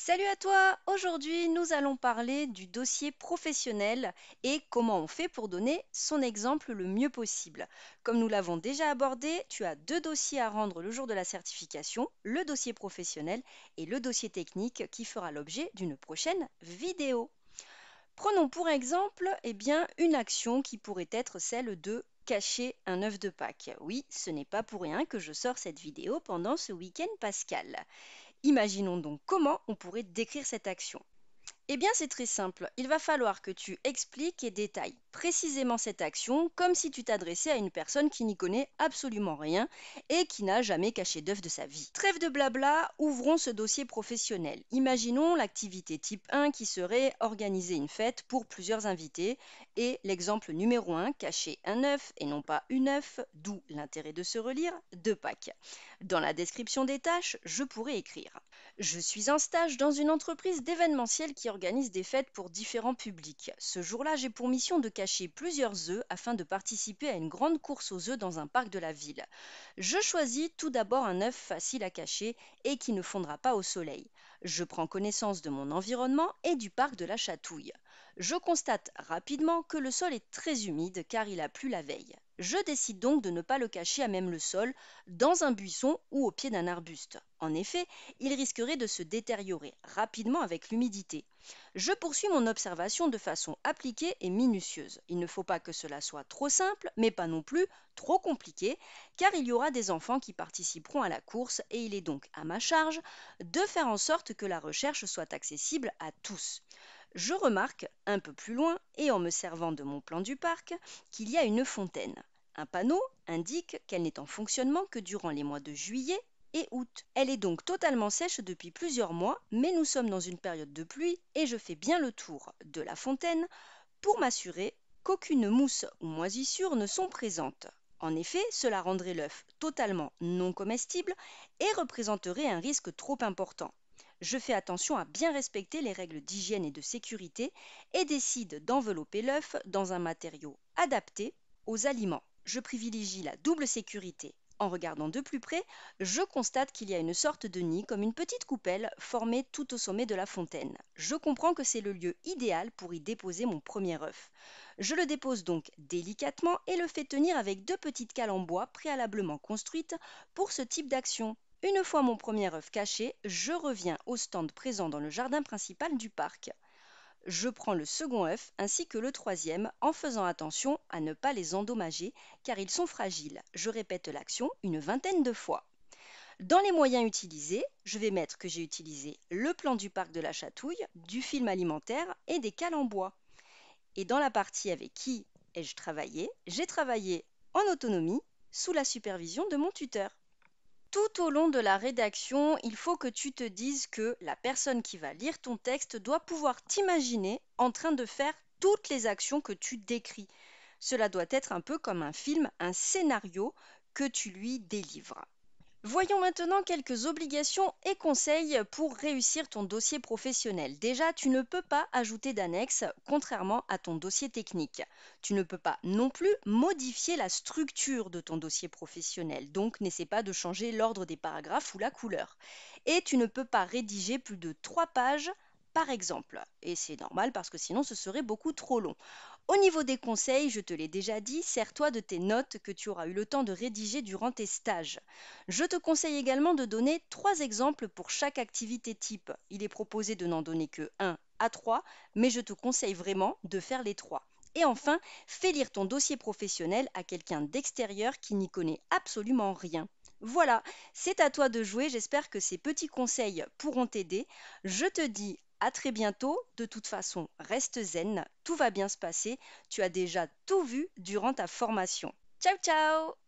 Salut à toi! Aujourd'hui, nous allons parler du dossier professionnel et comment on fait pour donner son exemple le mieux possible. Comme nous l'avons déjà abordé, tu as deux dossiers à rendre le jour de la certification, le dossier professionnel et le dossier technique qui fera l'objet d'une prochaine vidéo. Prenons pour exemple une action qui pourrait être celle de cacher un œuf de Pâques. Oui, ce n'est pas pour rien que je sors cette vidéo pendant ce week-end pascal. Imaginons donc comment on pourrait décrire cette action. Eh bien, c'est très simple. Il va falloir que tu expliques et détailles précisément cette action comme si tu t'adressais à une personne qui n'y connaît absolument rien et qui n'a jamais caché d'œuf de sa vie. Trêve de blabla, ouvrons ce dossier professionnel. Imaginons l'activité type 1 qui serait organiser une fête pour plusieurs invités et l'exemple numéro 1, cacher un œuf et non pas une œuf, d'où l'intérêt de se relire, de Pâques. Dans la description des tâches, je pourrais écrire: je suis en stage dans une entreprise d'événementiel qui organise des fêtes pour différents publics. Ce jour-là, j'ai pour mission de cacher plusieurs œufs afin de participer à une grande course aux œufs dans un parc de la ville. Je choisis tout d'abord un œuf facile à cacher et qui ne fondra pas au soleil. Je prends connaissance de mon environnement et du parc de la Chatouille. Je constate rapidement que le sol est très humide car il a plu la veille. Je décide donc de ne pas le cacher à même le sol, dans un buisson ou au pied d'un arbuste. En effet, il risquerait de se détériorer rapidement avec l'humidité. Je poursuis mon observation de façon appliquée et minutieuse. Il ne faut pas que cela soit trop simple, mais pas non plus trop compliqué, car il y aura des enfants qui participeront à la course et il est donc à ma charge de faire en sorte que la recherche soit accessible à tous. Je remarque, un peu plus loin, et en me servant de mon plan du parc, qu'il y a une fontaine. Un panneau indique qu'elle n'est en fonctionnement que durant les mois de juillet et août. Elle est donc totalement sèche depuis plusieurs mois, mais nous sommes dans une période de pluie et je fais bien le tour de la fontaine pour m'assurer qu'aucune mousse ou moisissure ne sont présentes. En effet, cela rendrait l'œuf totalement non comestible et représenterait un risque trop important. Je fais attention à bien respecter les règles d'hygiène et de sécurité et décide d'envelopper l'œuf dans un matériau adapté aux aliments. Je privilégie la double sécurité. En regardant de plus près, je constate qu'il y a une sorte de nid comme une petite coupelle formée tout au sommet de la fontaine. Je comprends que c'est le lieu idéal pour y déposer mon premier œuf. Je le dépose donc délicatement et le fais tenir avec deux petites cales en bois préalablement construites pour ce type d'action. Une fois mon premier œuf caché, je reviens au stand présent dans le jardin principal du parc. Je prends le second œuf ainsi que le troisième en faisant attention à ne pas les endommager car ils sont fragiles. Je répète l'action une vingtaine de fois. Dans les moyens utilisés, je vais mettre que j'ai utilisé le plan du parc de la Chatouille, du film alimentaire et des cales en bois. Et dans la partie avec qui ai-je travaillé? J'ai travaillé en autonomie sous la supervision de mon tuteur. Tout au long de la rédaction, il faut que tu te dises que la personne qui va lire ton texte doit pouvoir t'imaginer en train de faire toutes les actions que tu décris. Cela doit être un peu comme un film, un scénario que tu lui délivres. Voyons maintenant quelques obligations et conseils pour réussir ton dossier professionnel. Déjà, tu ne peux pas ajouter d'annexe, contrairement à ton dossier technique. Tu ne peux pas non plus modifier la structure de ton dossier professionnel, donc n'essaie pas de changer l'ordre des paragraphes ou la couleur. Et tu ne peux pas rédiger plus de 3 pages par exemple. Et c'est normal parce que sinon ce serait beaucoup trop long. Au niveau des conseils, je te l'ai déjà dit, sers-toi de tes notes que tu auras eu le temps de rédiger durant tes stages. Je te conseille également de donner 3 exemples pour chaque activité type. Il est proposé de n'en donner que 1 à 3, mais je te conseille vraiment de faire les 3. Et enfin, fais lire ton dossier professionnel à quelqu'un d'extérieur qui n'y connaît absolument rien. Voilà, c'est à toi de jouer. J'espère que ces petits conseils pourront t'aider. Je te dis à très bientôt. De toute façon, reste zen, tout va bien se passer. Tu as déjà tout vu durant ta formation. Ciao ciao!